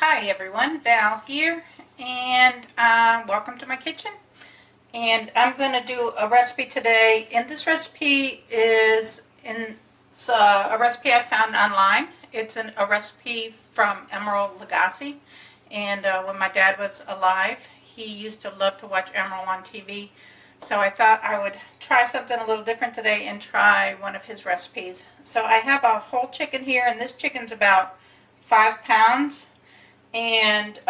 Hi everyone, Val here, and welcome to my kitchen. And I'm going to do a recipe today, and this recipe is a recipe I found online. It's a recipe from Emeril Lagasse, and when my dad was alive, he used to love to watch Emeril on TV. So I thought I would try something a little different today and try one of his recipes. So I have a whole chicken here, and this chicken's about 5 pounds. And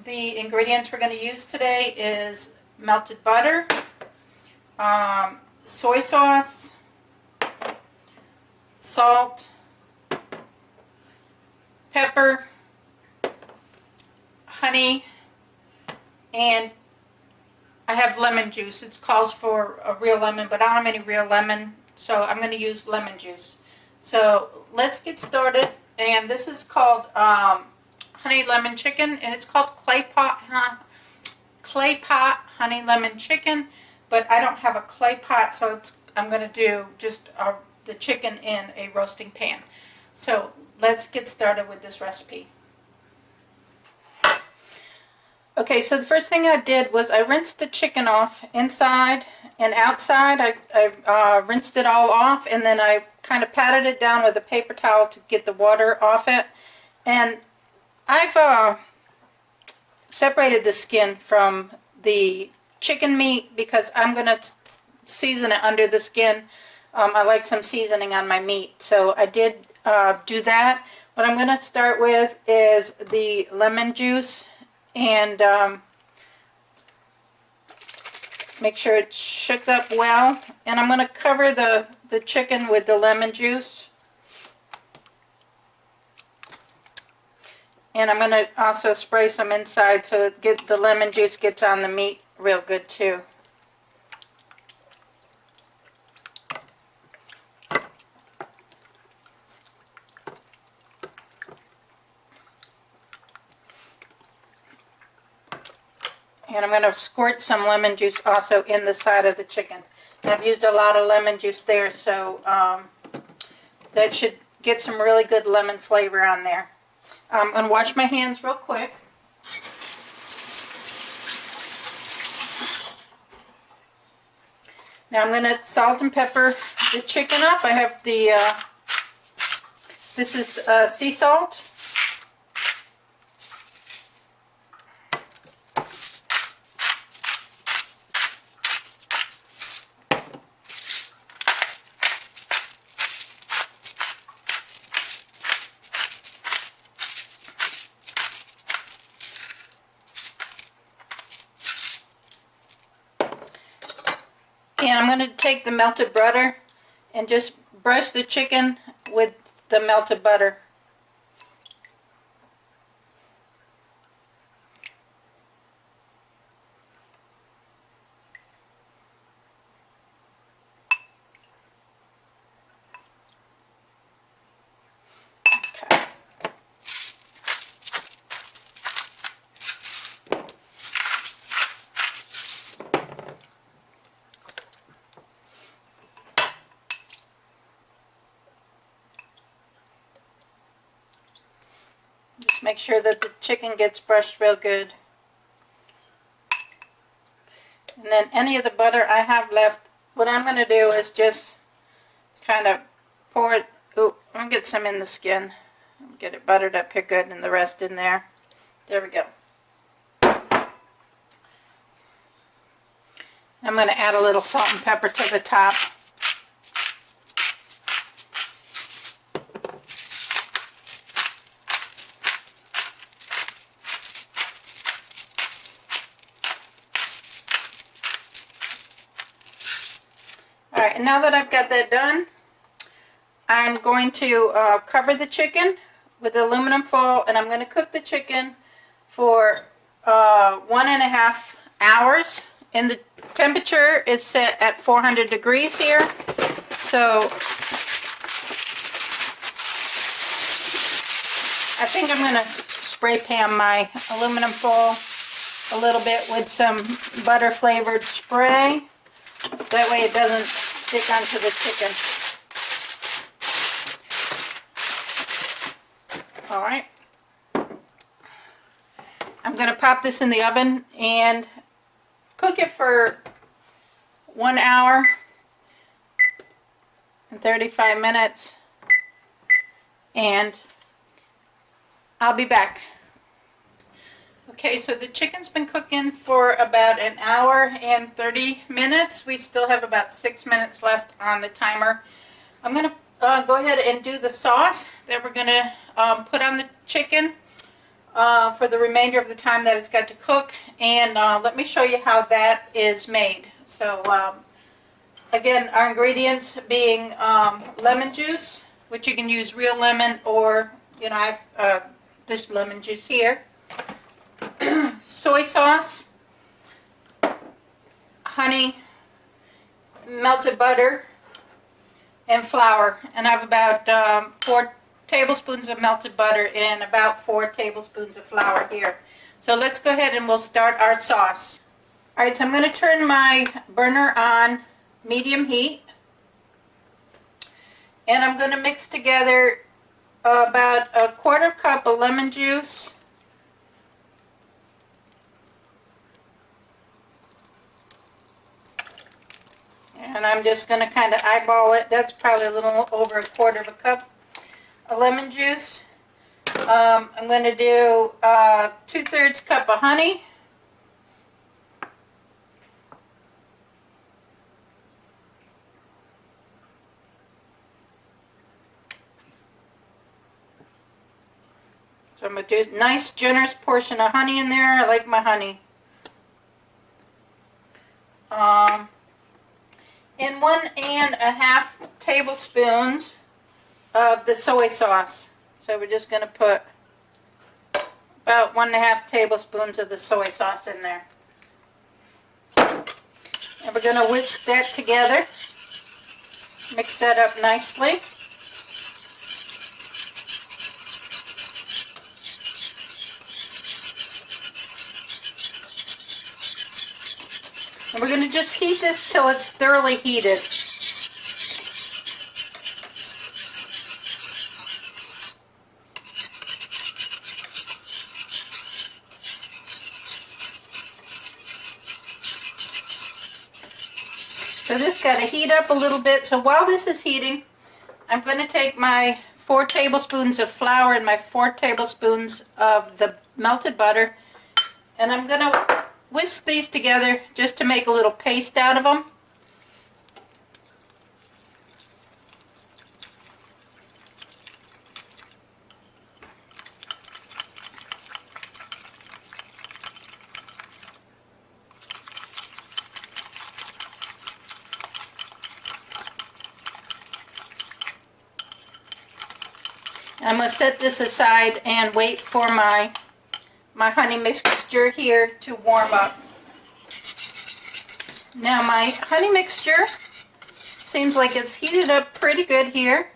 the ingredients we're going to use today is melted butter, soy sauce, salt, pepper, honey, and I have lemon juice. It calls for a real lemon, but I don't have any real lemon, so I'm going to use lemon juice. So let's get started. And this is called honey lemon chicken, and it's called clay pot honey lemon chicken, but I don't have a clay pot, so I'm going to do just the chicken in a roasting pan. So let's get started with this recipe. Okay, so the first thing I did was I rinsed the chicken off inside and outside. I rinsed it all off, and then I kind of patted it down with a paper towel to get the water off it. And I've separated the skin from the chicken meat because I'm going to season it under the skin. I like some seasoning on my meat, so I did do that. What I'm going to start with is the lemon juice, and make sure it's shook up well. And I'm going to cover the chicken with the lemon juice. And I'm going to also spray some inside so the lemon juice gets on the meat real good too. And I'm going to squirt some lemon juice also in the side of the chicken. And I've used a lot of lemon juice there, so that should get some really good lemon flavor on there. I'm going to wash my hands real quick. Now I'm going to salt and pepper the chicken up. I have this is sea salt. And I'm going to take the melted butter and just brush the chicken with the melted butter. Okay. Just make sure that the chicken gets brushed real good. And then any of the butter I have left, what I'm going to do is just kind of pour it. Oh, I'll get some in the skin. Get it buttered up here good, and the rest in there. There we go. I'm going to add a little salt and pepper to the top. Alright, and now that I've got that done, I'm going to cover the chicken with aluminum foil, and I'm going to cook the chicken for 1.5 hours. And the temperature is set at 400 degrees here. So I think I'm going to spray pan my aluminum foil a little bit with some butter flavored spray. That way it doesn't stick onto the chicken. Alright. going to pop this in the oven and cook it for 1 hour and 35 minutes. And I'll be back. Okay, so the chicken's been cooking for about 1 hour and 30 minutes. We still have about 6 minutes left on the timer. I'm going to go ahead and do the sauce that we're going to put on the chicken for the remainder of the time that it's got to cook. And let me show you how that is made. So again, our ingredients being lemon juice, which you can use real lemon, or, you know, I've this lemon juice here. Soy sauce, honey, melted butter, and flour. And I have about 4 tablespoons of melted butter and about 4 tablespoons of flour here. So let's go ahead and we'll start our sauce. Alright, so I'm going to turn my burner on medium heat. And I'm going to mix together about 1/4 cup of lemon juice, and I'm just going to kind of eyeball it. That's probably a little over 1/4 cup of lemon juice. I'm going to do 2/3 cup of honey. So I'm going to do a nice generous portion of honey in there. I like my honey. And 1.5 tablespoons of the soy sauce. So we're just going to put about 1.5 tablespoons of the soy sauce in there. And we're going to whisk that together. Mix that up nicely. And we're going to just heat this till it's thoroughly heated. So this got to heat up a little bit. So while this is heating, I'm going to take my 4 tablespoons of flour and my 4 tablespoons of the melted butter, and I'm going to whisk these together just to make a little paste out of them. I'm going to set this aside and wait for my honey mixture here to warm up. Now my honey mixture seems like it's heated up pretty good here.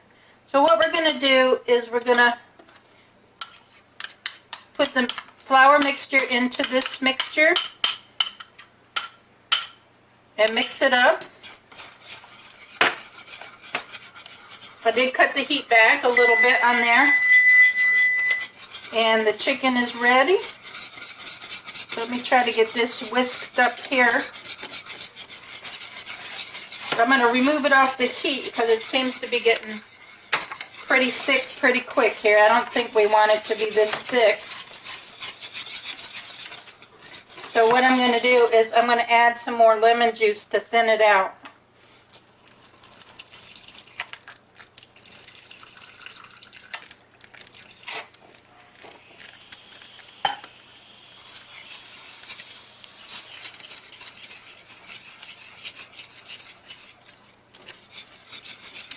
So what we're going to do is we're going to put the flour mixture into this mixture and mix it up. I did cut the heat back a little bit on there. And the chicken is ready. So let me try to get this whisked up here. I'm going to remove it off the heat because it seems to be getting pretty thick pretty quick here. I don't think we want it to be this thick. So what I'm going to do is I'm going to add some more lemon juice to thin it out.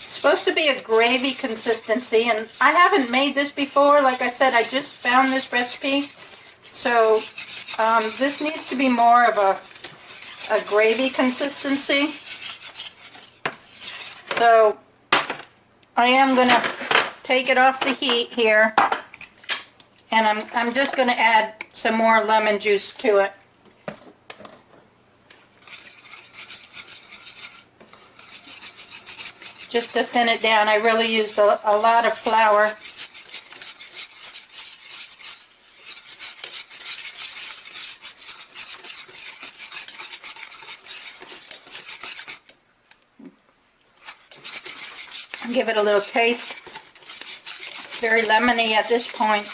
Supposed to be a gravy consistency, and I haven't made this before. Like I said, I just found this recipe, so this needs to be more of a gravy consistency. So I am going to take it off the heat here, and I'm just going to add some more lemon juice to it. Just to thin it down. I really used a lot of flour. Give it a little taste. It's very lemony at this point.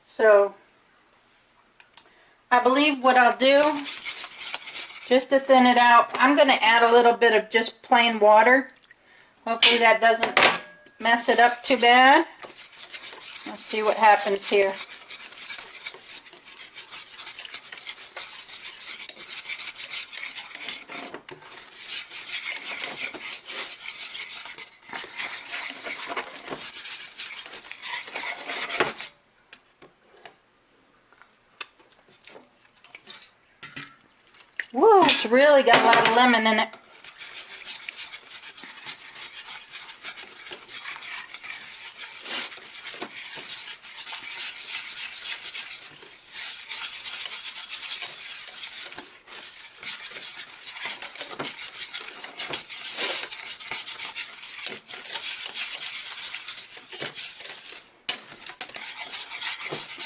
So I believe what I'll do, just to thin it out, I'm going to add a little bit of just plain water. Hopefully that doesn't mess it up too bad. Let's see what happens here. Woo, it's really got a lot of lemon in it.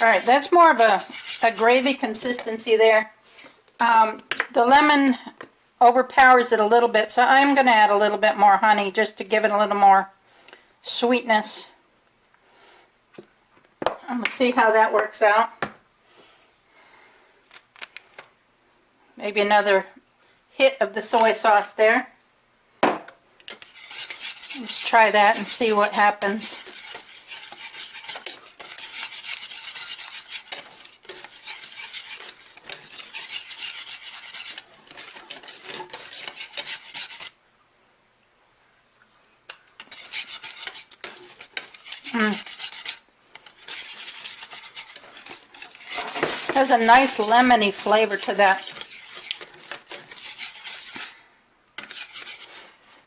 Alright, that's more of a gravy consistency there. The lemon overpowers it a little bit, so I'm going to add a little bit more honey just to give it a little more sweetness. I'm going to see how that works out. Maybe another hit of the soy sauce there. Let's try that and see what happens. Has a nice lemony flavor to that.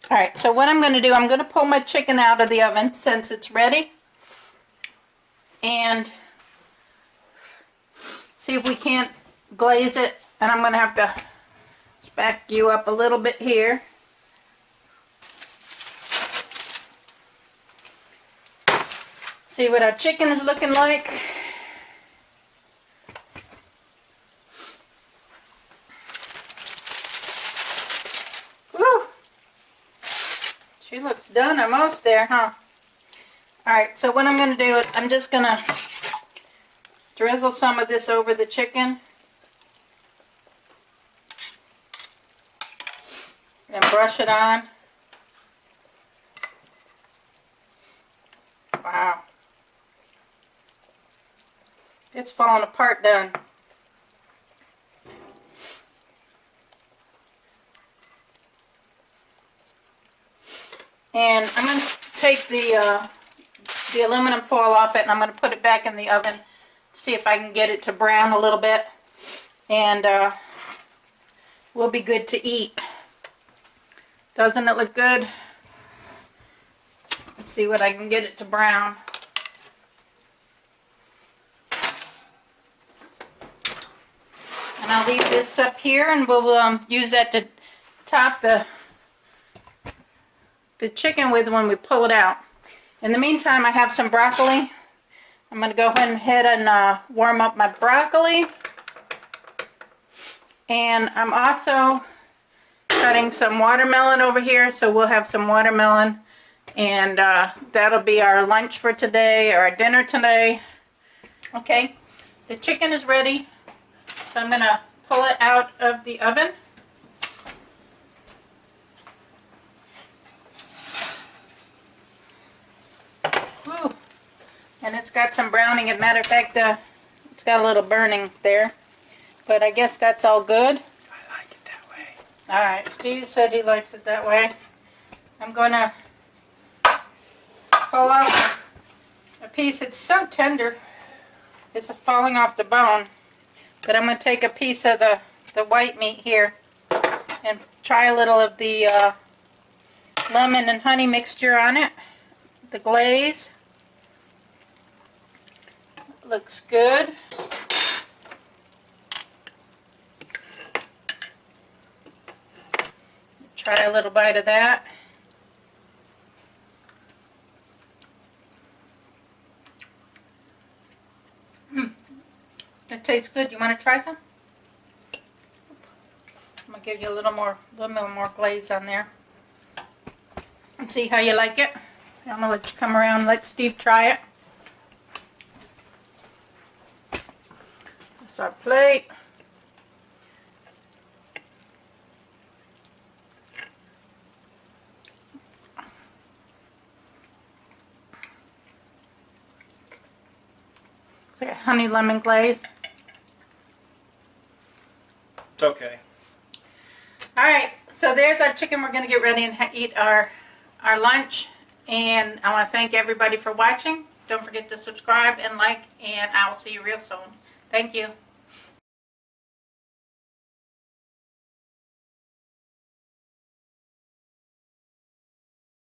Alright, so what I'm going to do, I'm going to pull my chicken out of the oven since it's ready. And see if we can't glaze it. And I'm going to have to back you up a little bit here. See what our chicken is looking like. Woo! She looks done almost there, huh? Alright, so what I'm going to do is I'm just going to drizzle some of this over the chicken. And brush it on. Wow. It's falling apart done. And I'm going to take the aluminum foil off it and I'm going to put it back in the oven. See if I can get it to brown a little bit. And we'll be good to eat. Doesn't it look good? Let's see what I can get it to brown. And I'll leave this up here and we'll use that to top the chicken with when we pull it out. In the meantime, I have some broccoli. I'm going to go ahead and warm up my broccoli. And I'm also cutting some watermelon over here, so we'll have some watermelon. And that'll be our lunch for today, or our dinner today. Okay, the chicken is ready. So I'm going to pull it out of the oven. Woo. And it's got some browning. As a matter of fact, it's got a little burning there. But I guess that's all good. I like it that way. Alright, Steve said he likes it that way. I'm going to pull out a piece. It's so tender. It's falling off the bone. But I'm going to take a piece of the white meat here and try a little of the lemon and honey mixture on it. The glaze. Looks good. Try a little bite of that. That tastes good. You want to try some? I'm gonna give you a little more glaze on there. and see how you like it. I'm going to let you come around and let Steve try it. That's our plate. It's like a honey lemon glaze. It's okay. Alright, so there's our chicken. We're going to get ready and eat our lunch. And I want to thank everybody for watching. Don't forget to subscribe and like, and I'll see you real soon. Thank you.